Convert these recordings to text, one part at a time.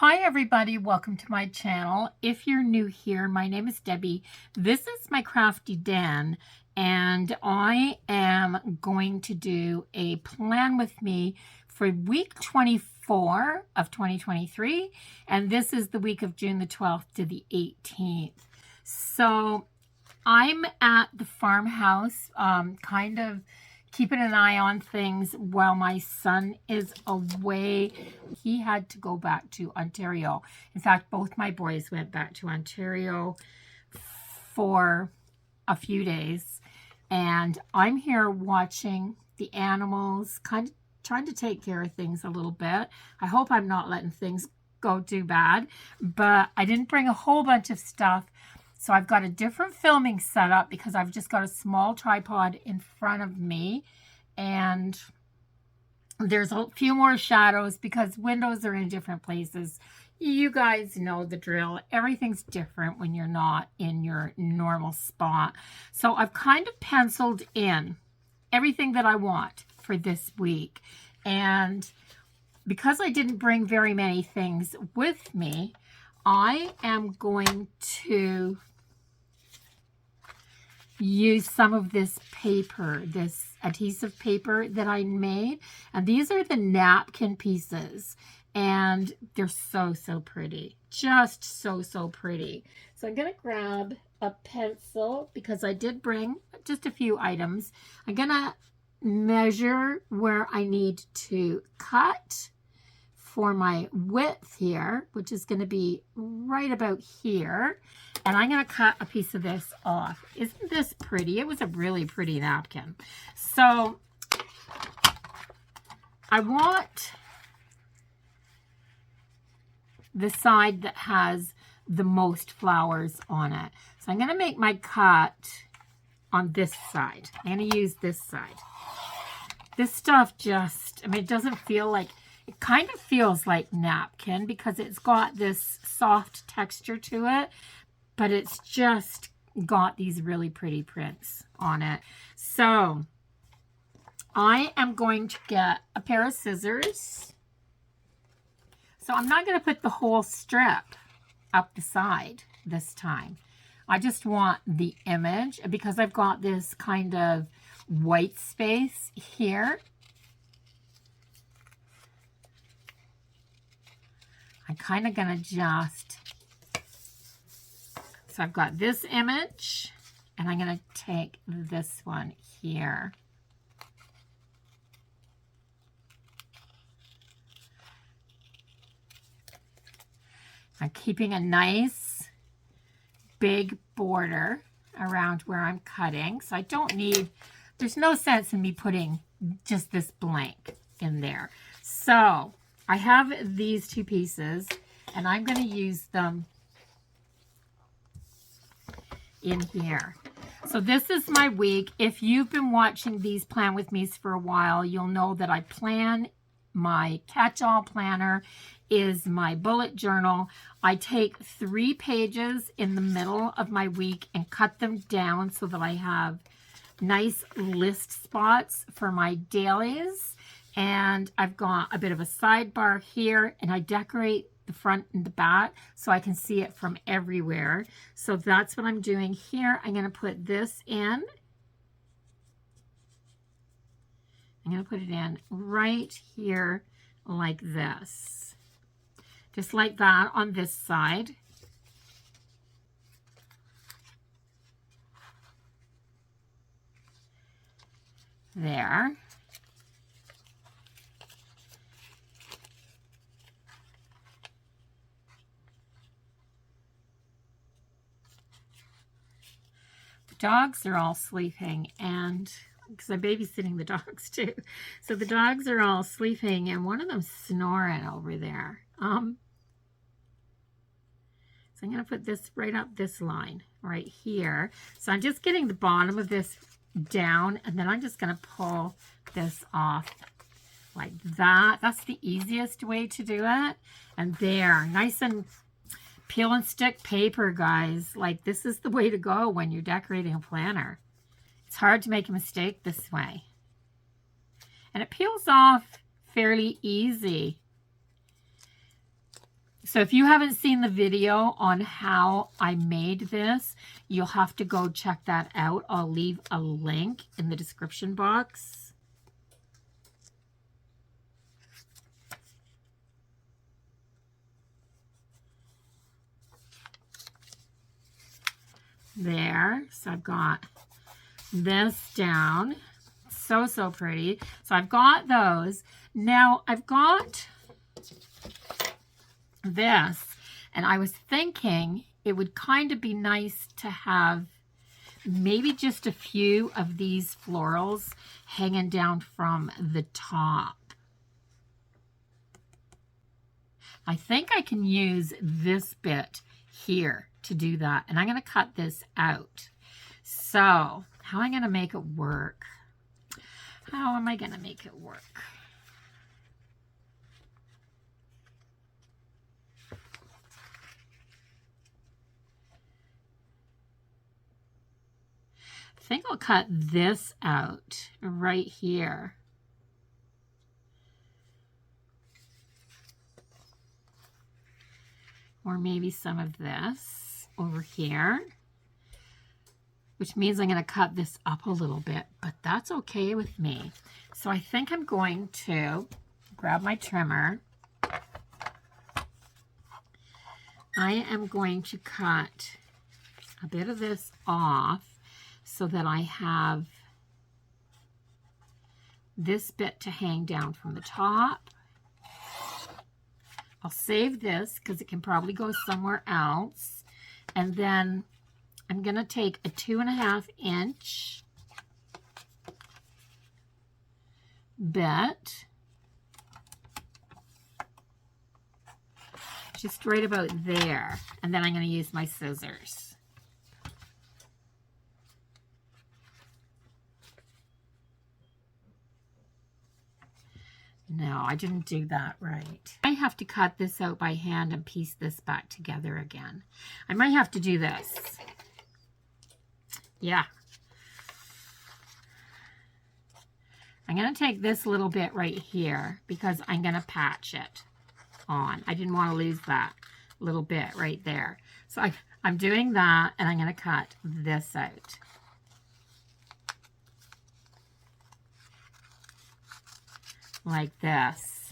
Hi everybody, welcome to my channel. If you're new here, my name is Debbie. This is my crafty den, and I am going to do a plan with me for week 24 of 2023, and this is the week of June the 12th to the 18th. So I'm at the farmhouse, kind of keeping an eye on things while my son is away. He had to go back to Ontario. In fact, both my boys went back to Ontario for a few days. And I'm here watching the animals, kind of trying to take care of things a little bit. I hope I'm not letting things go too bad, but I didn't bring a whole bunch of stuff. So I've got a different filming setup because I've just got a small tripod in front of me, and there's a few more shadows because windows are in different places. You guys know the drill. Everything's different when you're not in your normal spot. So I've kind of penciled in everything that I want for this week. And because I didn't bring very many things with me, I am going to use some of this paper, this adhesive paper that I made. And these are the napkin pieces. And they're so pretty. Just so pretty. So I'm going to grab a pencil because I did bring just a few items. I'm going to measure where I need to cut for my width here, which is going to be right about here. And I'm going to cut a piece of this off. Isn't this pretty? It was a really pretty napkin. So I want the side that has the most flowers on it. So I'm going to make my cut on this side. I'm going to use this side. This stuff just, it doesn't feel like, it kind of feels like napkin because it's got this soft texture to it, but it's just got these really pretty prints on it. So I am going to get a pair of scissors. So I'm not going to put the whole strip up the side this time. I just want the image because I've got this kind of white space here. I'm kind of going to just, so I've got this image, and I'm going to take this one here. I'm keeping a nice big border around where I'm cutting. So I don't need, there's no sense in me putting just this blank in there. So I have these two pieces, and I'm going to use them in here. So this is my week. If you've been watching these Plan With Me's for a while, you'll know that I plan, my catch-all planner is my bullet journal. I take 3 pages in the middle of my week and cut them down so that I have nice list spots for my dailies. And I've got a bit of a sidebar here, and I decorate the front and the back so I can see it from everywhere. So that's what I'm doing here. I'm going to put this in. I'm going to put it in right here like this. Just like that on this side. There. Dogs are all sleeping, and because I'm babysitting the dogs too, so the dogs are all sleeping, and one of them's snoring over there. So I'm going to put this right up this line right here. So I'm just getting the bottom of this down, and then I'm just going to pull this off like that. That's the easiest way to do it. And there, nice and peel and stick paper, guys. Like, this is the way to go when you're decorating a planner. It's hard to make a mistake this way. And it peels off fairly easy. So if you haven't seen the video on how I made this, you'll have to go check that out. I'll leave a link in the description box. There, so I've got this down. So pretty. So I've got those. Now I've got this, and I was thinking it would kind of be nice to have maybe just a few of these florals hanging down from the top. I think I can use this bit here to do that, and I'm going to cut this out. So how am I going to make it work? How am I going to make it work? I think I'll cut this out right here. Or maybe some of this over here, which means I'm going to cut this up a little bit, but that's okay with me. So I think I'm going to grab my trimmer. I am going to cut a bit of this off so that I have this bit to hang down from the top. I'll save this because it can probably go somewhere else. And then I'm going to take a 2.5 inch bit, just right about there. And then I'm going to use my scissors. No, I didn't do that right. I have to cut this out by hand and piece this back together again. I might have to do this. Yeah. I'm going to take this little bit right here because I'm going to patch it on. I didn't want to lose that little bit right there. So I'm doing that, and I'm going to cut this out. Like this.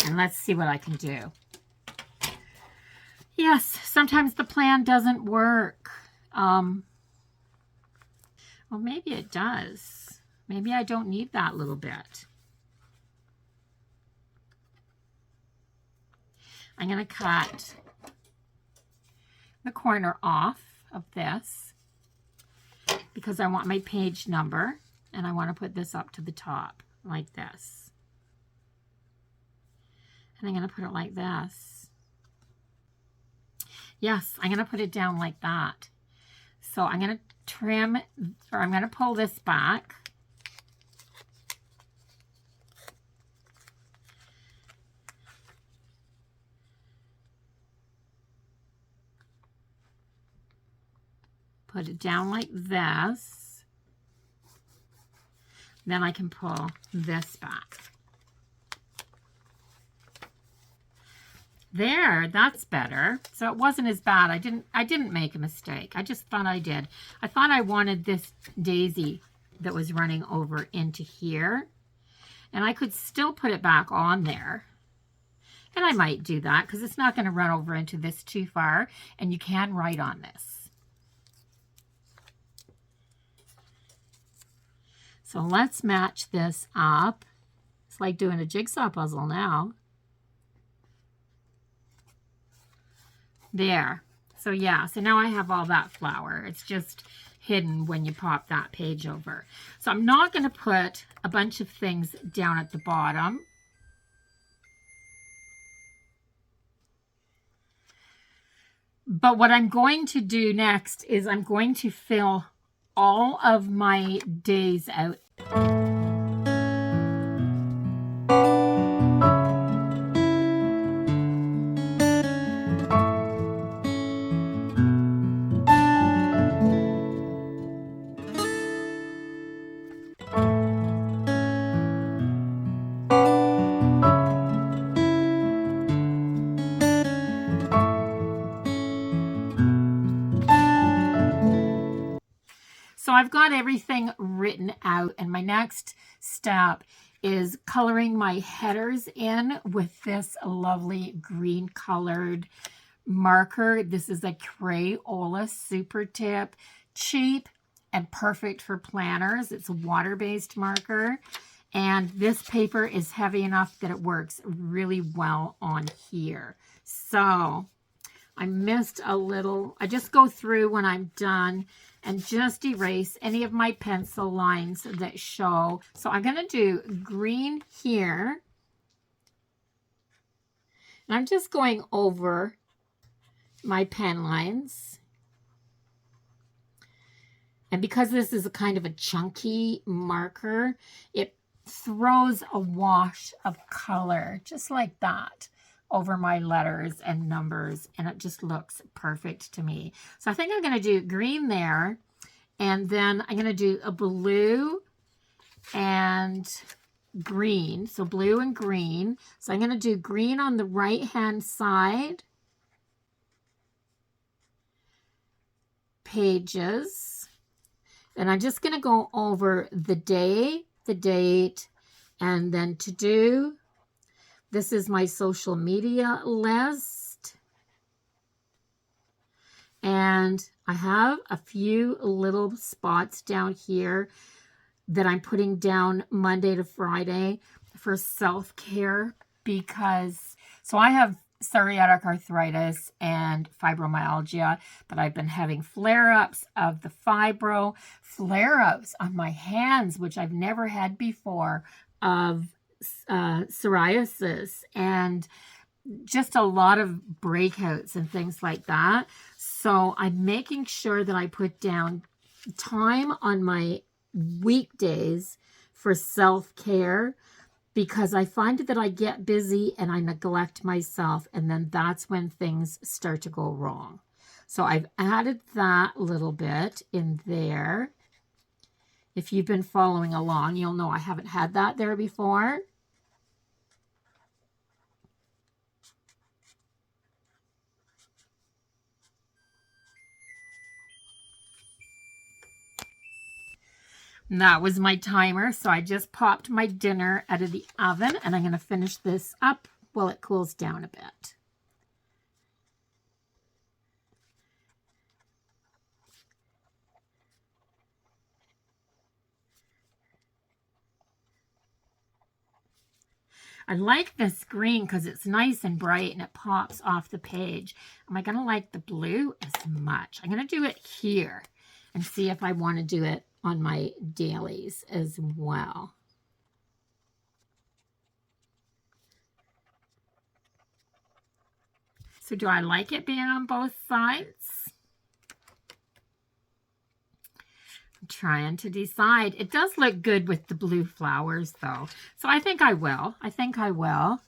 And let's see what I can do. Yes, sometimes the plan doesn't work. Well, maybe it does. Maybe I don't need that little bit. I'm going to cut the corner off of this because I want my page number, and I want to put this up to the top like this. And I'm going to put it like this. Yes, I'm going to put it down like that. So I'm going to trim, or I'm going to pull this back. Put it down like this. Then I can pull this back. There, that's better. So it wasn't as bad. I didn't make a mistake. I just thought I did. I thought I wanted this daisy that was running over into here. And I could still put it back on there. And I might do that because it's not going to run over into this too far. And you can write on this. So let's match this up. It's like doing a jigsaw puzzle now. There. So yeah, so now I have all that flower. It's just hidden when you pop that page over. So I'm not going to put a bunch of things down at the bottom. But what I'm going to do next is I'm going to fill all of my days out. So I've got everything written out, and my next step is coloring my headers in with this lovely green colored marker. This is a Crayola Super Tip, cheap and perfect for planners. It's a water-based marker, and this paper is heavy enough that it works really well on here. So I missed a little. I just go through when I'm done and just erase any of my pencil lines that show. So I'm going to do green here. And I'm just going over my pen lines. And because this is a kind of a chunky marker, it throws a wash of color just like that over my letters and numbers, and it just looks perfect to me. So I think I'm going to do green there, and then I'm going to do a blue and green. So blue and green. So I'm going to do green on the right hand side. Pages. And I'm just going to go over the day, the date, and then to do. This is my social media list. And I have a few little spots down here that I'm putting down Monday to Friday for self-care because, so I have psoriatic arthritis and fibromyalgia, but I've been having flare-ups of the fibro, flare-ups on my hands, which I've never had before, of psoriasis, and just a lot of breakouts and things like that. So I'm making sure that I put down time on my weekdays for self-care, because I find that I get busy and I neglect myself, and then that's when things start to go wrong. So I've added that little bit in there. If you've been following along, you'll know I haven't had that there before. And that was my timer, so I just popped my dinner out of the oven, and I'm going to finish this up while it cools down a bit. I like this green because it's nice and bright and it pops off the page. Am I going to like the blue as much? I'm going to do it here and see if I want to do it on my dailies as well. So do I like it being on both sides? I'm trying to decide. It does look good with the blue flowers though. So I think I will. I think I will.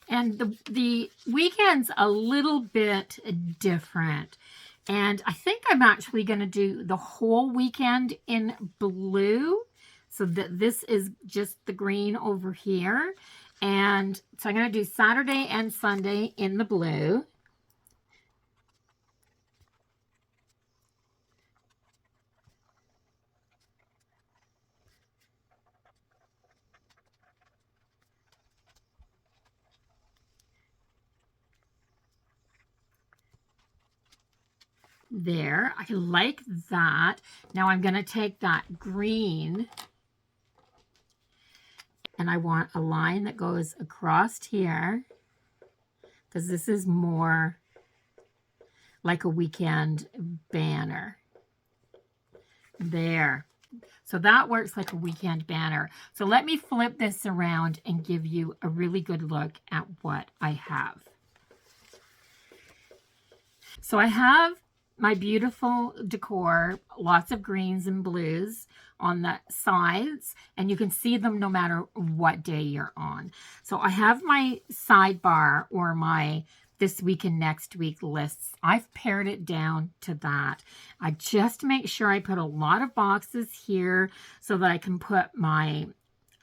And the weekend's a little bit different. And I think I'm actually going to do the whole weekend in blue, so that this is just the green over here. And so I'm going to do Saturday and Sunday in the blue. There, I like that. Now I'm going to take that green and I want a line that goes across here, because this is more like a weekend banner. There. So that works like a weekend banner. So let me flip this around and give you a really good look at what I have. So I have my beautiful decor, lots of greens and blues on the sides, and you can see them no matter what day you're on. So I have my sidebar or my this week and next week lists. I've pared it down to that. I just make sure I put a lot of boxes here so that I can put my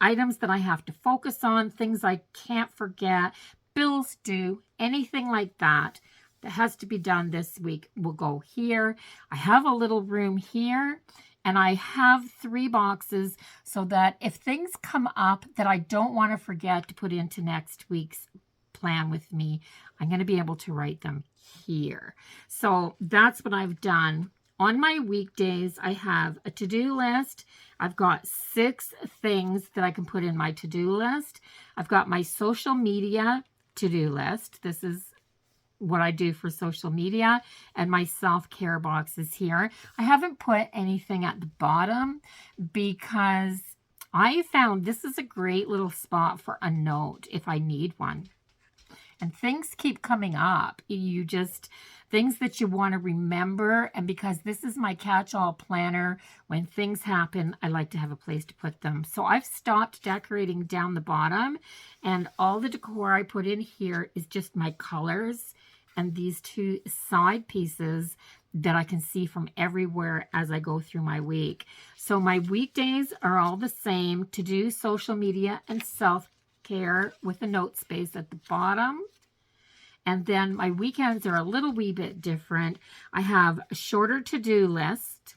items that I have to focus on, things I can't forget, bills due, anything like that that has to be done this week will go here. I have a little room here, and I have 3 boxes so that if things come up that I don't want to forget to put into next week's plan with me, I'm going to be able to write them here. So that's what I've done. On my weekdays, I have a to-do list. I've got 6 things that I can put in my to-do list. I've got my social media to-do list. This is what I do for social media, and my self-care box is here. I haven't put anything at the bottom because I found this is a great little spot for a note if I need one. And things keep coming up. You just, things that you want to remember. And because this is my catch-all planner, when things happen, I like to have a place to put them. So I've stopped decorating down the bottom, and all the decor I put in here is just my colors and these 2 side pieces that I can see from everywhere as I go through my week. So my weekdays are all the same: to do social media and self-care with a note space at the bottom. And then my weekends are a little wee bit different. I have a shorter to-do list.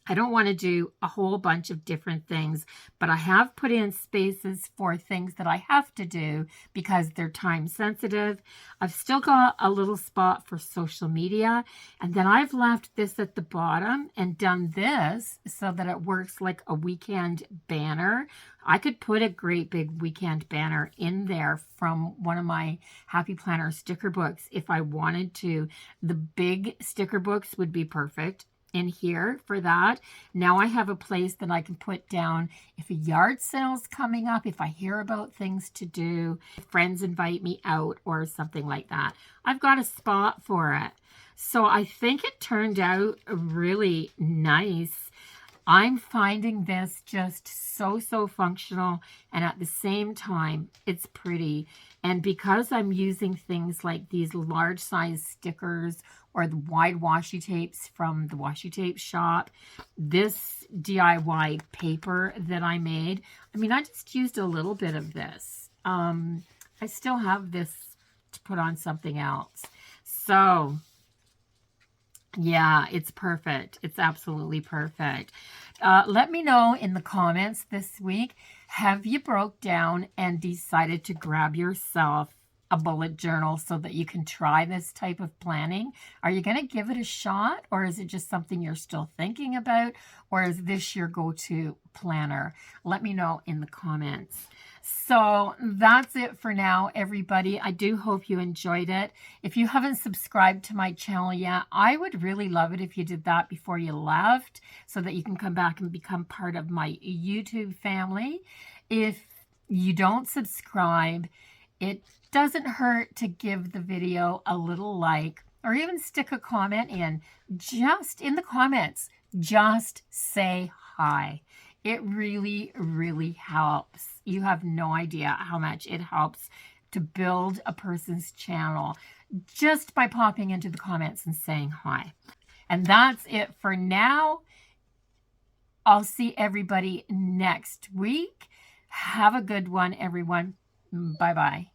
I don't want to do a whole bunch of different things, but I have put in spaces for things that I have to do because they're time sensitive. I've still got a little spot for social media, and then I've left this at the bottom and done this so that it works like a weekend banner. I could put a great big weekend banner in there from one of my Happy Planner sticker books if I wanted to. The big sticker books would be perfect in here for that. Now I have a place that I can put down if a yard sale's coming up, if I hear about things to do, if friends invite me out or something like that. I've got a spot for it. So I think it turned out really nice. I'm finding this just so functional, and at the same time, it's pretty. And because I'm using things like these large size stickers or the wide washi tapes from the washi tape shop, this DIY paper that I made, I mean, I just used a little bit of this. I still have this to put on something else. So yeah, it's perfect. It's absolutely perfect. Let me know in the comments this week, have you broke down and decided to grab yourself a bullet journal so that you can try this type of planning? Are you going to give it a shot, or is it just something you're still thinking about, or is this your go-to planner? Let me know in the comments. So that's it for now, everybody. I do hope you enjoyed it. If you haven't subscribed to my channel yet, I would really love it if you did that before you left so that you can come back and become part of my YouTube family. If you don't subscribe, it doesn't hurt to give the video a little like, or even stick a comment in. Just in the comments, just say hi. It really helps. You have no idea how much it helps to build a person's channel just by popping into the comments and saying hi. And that's it for now. I'll see everybody next week. Have a good one, everyone. Bye-bye.